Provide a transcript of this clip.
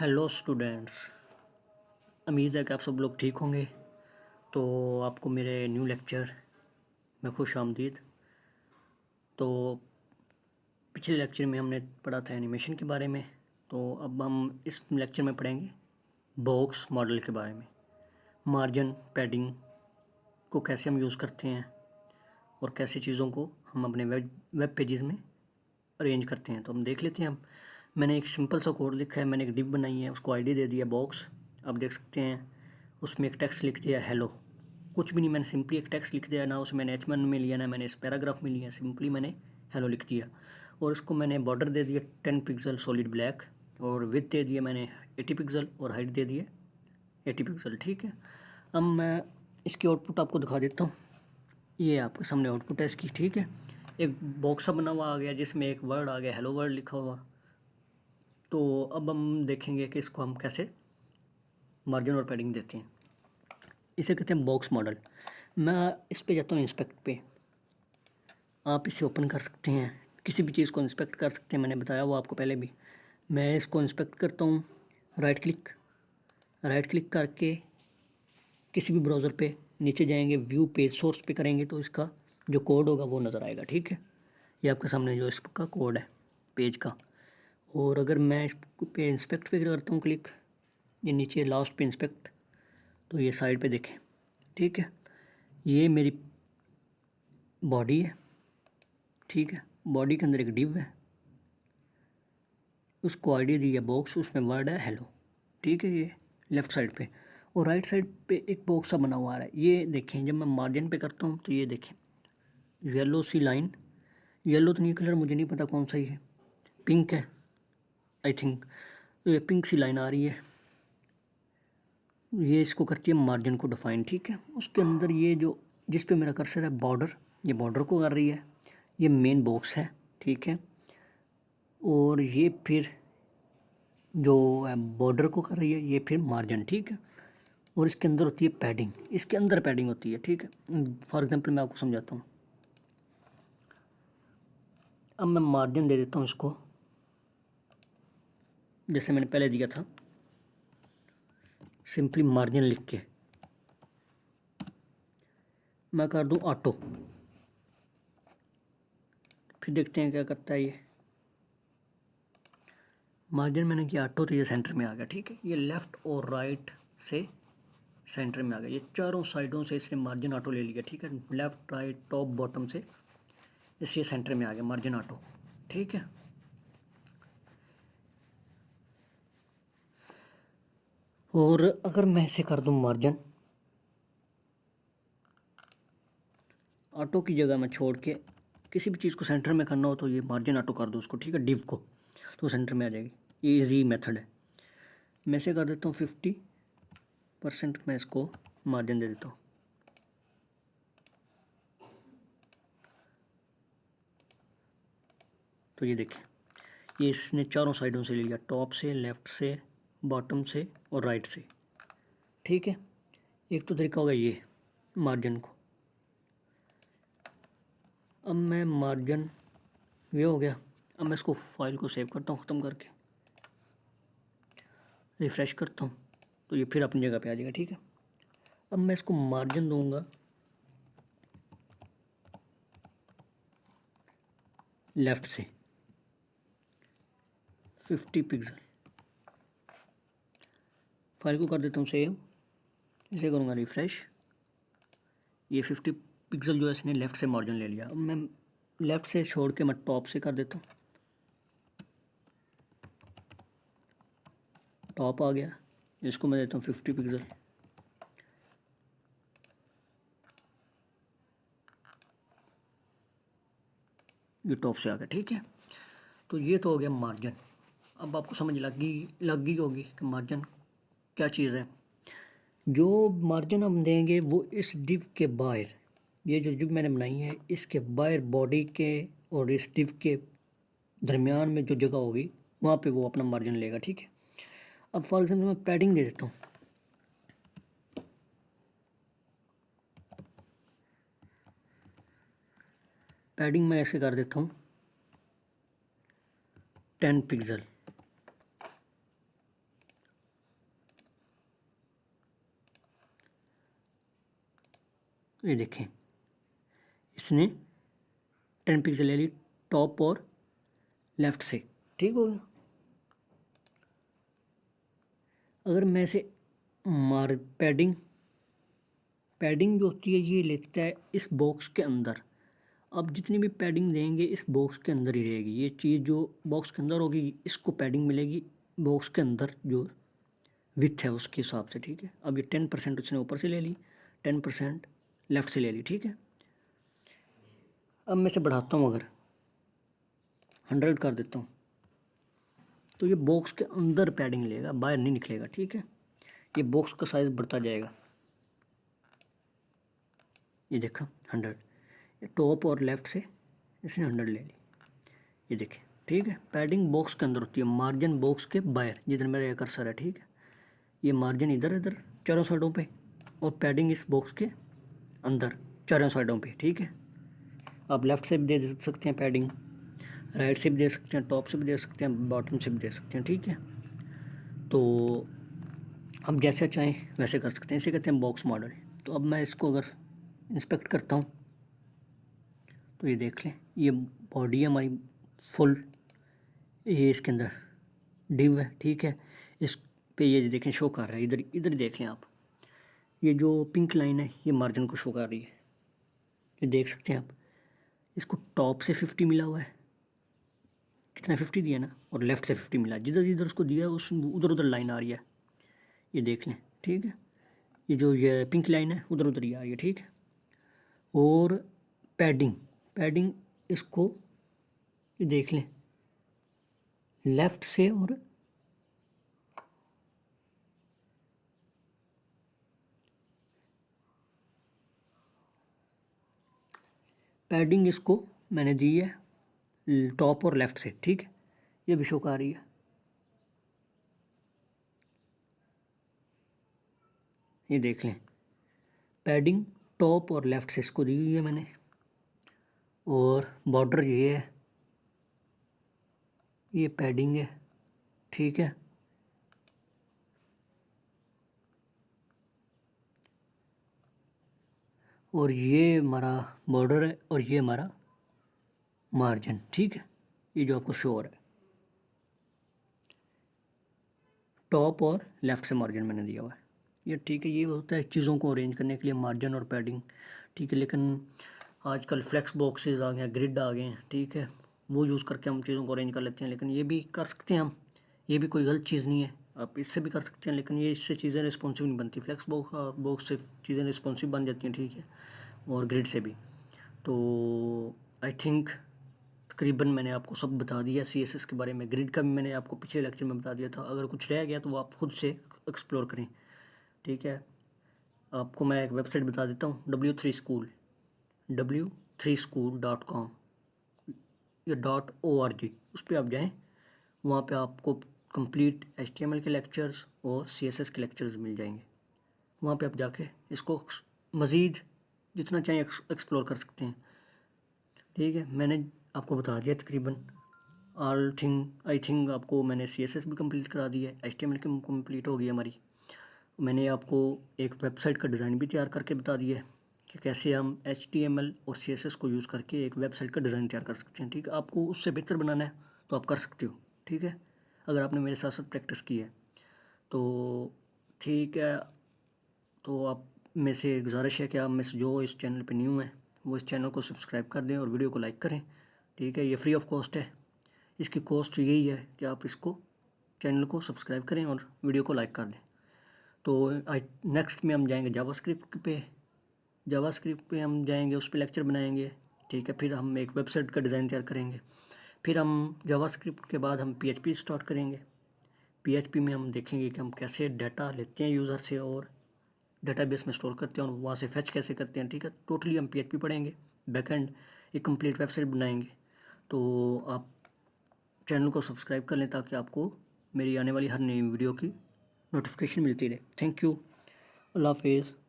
Hello students. उम्मीद है कि आप सब लोग ठीक होंगे। तो आपको मेरे न्यू लेक्चर में खुश आमदीद। तो पिछले लेक्चर में हमने पढ़ा था एनिमेशन के बारे में। तो अब हम इस लेक्चर में पढ़ेंगे बॉक्स मॉडल के बारे में। मार्जिन पैडिंग को कैसे हम यूज़ करते हैं और कैसे चीज़ों को हम अपने वेब पेजेस में अरेंज करते हैं। तो हम देख लेते हैं। हम मैंने एक सिंपल सा कोड लिखा है, मैंने एक डिव बनाई है, उसको आईडी दे दिया बॉक्स। आप देख सकते हैं उसमें एक टेक्स्ट लिख दिया हेलो। कुछ भी नहीं, मैंने सिंपली एक टेक्स्ट लिख दिया, ना उसमें मैंने H1 में लिया ना मैंने इस पैराग्राफ में लिया, सिंपली मैंने हेलो लिख दिया। और इसको मैंने बॉर्डर दे दिया 10 पिक्सल सॉलिड ब्लैक, और विड्थ दे दिया मैंने 80 पिक्सल और हाइट दे दिए 80 पिक्सल। ठीक है, अब मैं इसकी आउटपुट आपको दिखा देता हूँ। ये आपके सामने आउटपुट है इसकी। ठीक है, एक बॉक्स बना हुआ आ गया जिसमें एक वर्ड आ गया, हेलो वर्ड लिखा हुआ। तो अब हम देखेंगे कि इसको हम कैसे मार्जिन और पैडिंग देते हैं। इसे कहते हैं बॉक्स मॉडल। मैं इस पे जाता हूँ इंस्पेक्ट पे। आप इसे ओपन कर सकते हैं, किसी भी चीज़ को इंस्पेक्ट कर सकते हैं, मैंने बताया वो आपको पहले भी। मैं इसको इंस्पेक्ट करता हूँ, राइट क्लिक करके किसी भी ब्राउज़र पे नीचे जाएंगे, व्यू पेज सोर्स पे करेंगे तो इसका जो कोड होगा वो नज़र आएगा। ठीक है, ये आपके सामने जो इसका कोड है पेज का। और अगर मैं इस पे इंस्पेक्ट पे करता हूँ क्लिक, ये नीचे लास्ट पे इंस्पेक्ट, तो ये साइड पे देखें। ठीक है, ये मेरी बॉडी है। ठीक है, बॉडी के अंदर एक डिव है, उसको आईडी दी है बॉक्स, उसमें वर्ड है हेलो। ठीक है, ये लेफ़्ट साइड पे। और राइट साइड पे एक बॉक्स सा बना हुआ है, ये देखें। जब मैं मार्जिन पे करता हूँ तो ये देखें येलो सी लाइन, येलो तो नहीं कलर, मुझे नहीं पता कौन सा ही है, पिंक है आई थिंक। तो ये पिंक सी लाइन आ रही है, ये इसको करती है मार्जिन को डिफाइन। ठीक है, उसके अंदर ये जो जिस पे मेरा कर्सर है बॉर्डर, ये बॉर्डर को कर रही है, ये मेन बॉक्स है। ठीक है, और ये फिर जो बॉर्डर को कर रही है ये फिर मार्जिन। ठीक है, और इसके अंदर होती है पैडिंग, इसके अंदर पैडिंग होती है। ठीक है, फॉर एग्जांपल मैं आपको समझाता हूँ। अब मैं मार्जिन दे देता हूँ इसको, जैसे मैंने पहले दिया था, सिंपली मार्जिन लिख के मैं कर दूँ ऑटो। फिर देखते हैं क्या करता है ये। मार्जिन मैंने किया ऑटो तो ये सेंटर में आ गया। ठीक है, ये लेफ़्ट और राइट से सेंटर में आ गया, ये चारों साइडों से इसने मार्जिन ऑटो ले लिया। ठीक है, लेफ़्ट राइट टॉप बॉटम से इसलिए सेंटर में आ गया मार्जिन ऑटो। ठीक है, और अगर मैं इसे कर दूं मार्जिन ऑटो की जगह मैं छोड़ के किसी भी चीज़ को सेंटर में करना हो तो ये मार्जिन ऑटो कर दूं उसको। ठीक है, डिव को, तो सेंटर में आ जाएगी। ये ईजी मेथड है। मैं इसे कर देता हूँ 50%, मैं इसको मार्जिन दे देता हूँ। तो ये देखें, ये इसने चारों साइडों से ले लिया, टॉप से, लेफ़्ट से, बॉटम से और राइट से। ठीक है, एक तो तरीका होगा ये मार्जिन को। अब मैं मार्जिन ये हो गया। अब मैं इसको फाइल को सेव करता हूँ, ख़त्म करके रिफ़्रेश करता हूँ तो ये फिर अपनी जगह पे आ जाएगा। ठीक है, अब मैं इसको मार्जिन दूंगा लेफ़्ट से 50 पिक्सल। फाइल को कर देता हूँ सेव, इसे करूँगा रिफ़्रेश। ये 50 पिक्सल जो है इसने लेफ़्ट से मार्जिन ले लिया। अब मैं लेफ़्ट से छोड़ के मैं टॉप से कर देता हूँ, टॉप आ गया। इसको मैं देता हूँ 50 पिक्सल। ये टॉप से आ गया। ठीक है, तो ये तो हो गया मार्जिन। अब आपको समझ लग गई होगी कि मार्जिन क्या चीज़ है। जो मार्जिन हम देंगे वो इस डिव के बाहर, ये जो डिव मैंने बनाई है इसके बाहर बॉडी के और इस डिव के दरमियान में जो जगह होगी वहाँ पे वो अपना मार्जिन लेगा। ठीक है, अब फॉर एग्जांपल मैं पैडिंग दे देता हूँ। पैडिंग मैं ऐसे कर देता हूँ 10 पिक्सल। तो ये देखें, इसने 10 पिक्सल ले ली टॉप और लेफ़्ट से, ठीक हो गया। अगर मैं इसे पैडिंग जो होती है ये लेता है इस बॉक्स के अंदर। अब जितनी भी पैडिंग देंगे इस बॉक्स के अंदर ही रहेगी, ये चीज़ जो बॉक्स के अंदर होगी इसको पैडिंग मिलेगी बॉक्स के अंदर जो विथ है उसके हिसाब से, ठीक है। अब ये 10% उसने ऊपर से ले ली, 10% लेफ़्ट से ले ली, ठीक है। अब मैं इसे बढ़ाता हूँ, अगर 100 कर देता हूँ तो ये बॉक्स के अंदर पैडिंग लेगा, बाहर नहीं निकलेगा, ठीक है। ये बॉक्स का साइज़ बढ़ता जाएगा। ये देखा 100, ये टॉप और लेफ़्ट से इसने 100 ले ली, ये देखें, ठीक है। पैडिंग बॉक्स के अंदर होती है, मार्जिन बॉक्स के बाहर, जिधर मेरा ये कर्सर है, ठीक है। ये मार्जिन इधर इधर चारों साइडों पे और पैडिंग इस बॉक्स के अंदर चारों साइडों पे, ठीक है। आप लेफ़्ट से भी दे सकते हैं पैडिंग, राइट से भी दे सकते हैं, टॉप से भी दे सकते हैं, बॉटम से भी दे सकते हैं, ठीक है। तो हम जैसे चाहें वैसे कर सकते हैं, इसे कहते हैं बॉक्स मॉडल। तो अब मैं इसको अगर इंस्पेक्ट करता हूँ तो ये देख लें, ये बॉडी है हमारी फुल, ये इसके अंदर डिव है, ठीक है। इस पे ये देखें शो कर रहा है, इधर इधर देख लें आप, ये जो पिंक लाइन है ये मार्जिन को शो कर रही है, ये देख सकते हैं आप। इसको टॉप से 50 मिला हुआ है, कितना 50 दिया ना, और लेफ़्ट से 50 मिला, जिधर जिधर उसको दिया उस उधर उधर लाइन आ रही है, ये देख लें, ठीक है। ये जो ये पिंक लाइन है उधर उधर ही आ रही है, ठीक है। और पैडिंग इसको ये देख लें, लेफ़्ट से और पैडिंग इसको मैंने दी है टॉप और लेफ़्ट से, ठीक है। ये भी शो कर रही है, ये देख लें, पैडिंग टॉप और लेफ़्ट से इसको दी हुई है मैंने। और बॉर्डर ये है, ये पैडिंग है, ठीक है। और ये हमारा बॉर्डर है और ये हमारा मार्जिन, ठीक है। ये जो आपको शो हो रहा है, टॉप और लेफ़्ट से मार्जिन मैंने दिया हुआ है, ये ठीक है। ये होता है चीज़ों को अरेंज करने के लिए मार्जिन और पैडिंग, ठीक है। लेकिन आजकल फ्लेक्स बॉक्सेस आ गए हैं, ग्रिड आ गए हैं, ठीक है, वो यूज़ करके हम चीज़ों को अरेंज कर लेते हैं। लेकिन ये भी कर सकते हैं हम, ये भी कोई गलत चीज़ नहीं है, आप इससे भी कर सकते हैं। लेकिन ये इससे चीज़ें रिस्पॉन्सिव नहीं बनती, फ्लेक्स बॉक्स से चीज़ें रिस्पॉन्सिव बन जाती हैं, ठीक है, और ग्रिड से भी। तो आई थिंक तकरीबन मैंने आपको सब बता दिया CSS के बारे में। ग्रिड का भी मैंने आपको पिछले लेक्चर में बता दिया था, अगर कुछ रह गया तो वो आप खुद से एक्सप्लोर करें, ठीक है। आपको मैं एक वेबसाइट बता देता हूँ, w3school.com या .org, उस पर आप जाएँ, वहाँ पे आपको कंप्लीट HTML के लेक्चर्स और CSS के लेक्चर्स मिल जाएंगे। वहाँ पे आप जाके इसको मज़ीद जितना चाहें एक्सप्लोर कर सकते हैं, ठीक है। मैंने आपको बता दिया तकरीबन आई थिंक आपको मैंने CSS भी कंप्लीट करा दी है, HTML की कंप्लीट हो गई हमारी। मैंने आपको एक वेबसाइट का डिज़ाइन भी तैयार करके बता दिया है कि कैसे हम HTML और CSS को यूज़ करके एक वेबसाइट का डिज़ाइन तैयार कर सकते हैं, ठीक है। आपको उससे बेहतर बनाना है तो आप कर सकते हो, ठीक है, अगर आपने मेरे साथ साथ प्रैक्टिस की है तो, ठीक है। तो आप में से गुजारिश है कि आप में से जो इस चैनल पे न्यू है वो इस चैनल को सब्सक्राइब कर दें और वीडियो को लाइक करें, ठीक है। ये फ्री ऑफ कॉस्ट है, इसकी कॉस्ट यही है कि आप इसको चैनल को सब्सक्राइब करें और वीडियो को लाइक कर दें। तो नेक्स्ट में हम जाएंगे जावास्क्रिप्ट पे हम जाएंगे, उस पर लेक्चर बनाएंगे, ठीक है। फिर हम एक वेबसाइट का डिज़ाइन तैयार करेंगे। फिर हम जावास्क्रिप्ट के बाद हम PHP स्टार्ट करेंगे। PHP में हम देखेंगे कि हम कैसे डाटा लेते हैं यूज़र से और डेटाबेस में स्टोर करते हैं और वहाँ से फैच कैसे करते हैं, ठीक है। टोटली हम PHP पढ़ेंगे, बैकएंड एक कंप्लीट वेबसाइट बनाएंगे। तो आप चैनल को सब्सक्राइब कर लें ताकि आपको मेरी आने वाली हर नई वीडियो की नोटिफिकेशन मिलती रहे। थैंक यू, अल्लाह हाफिज़।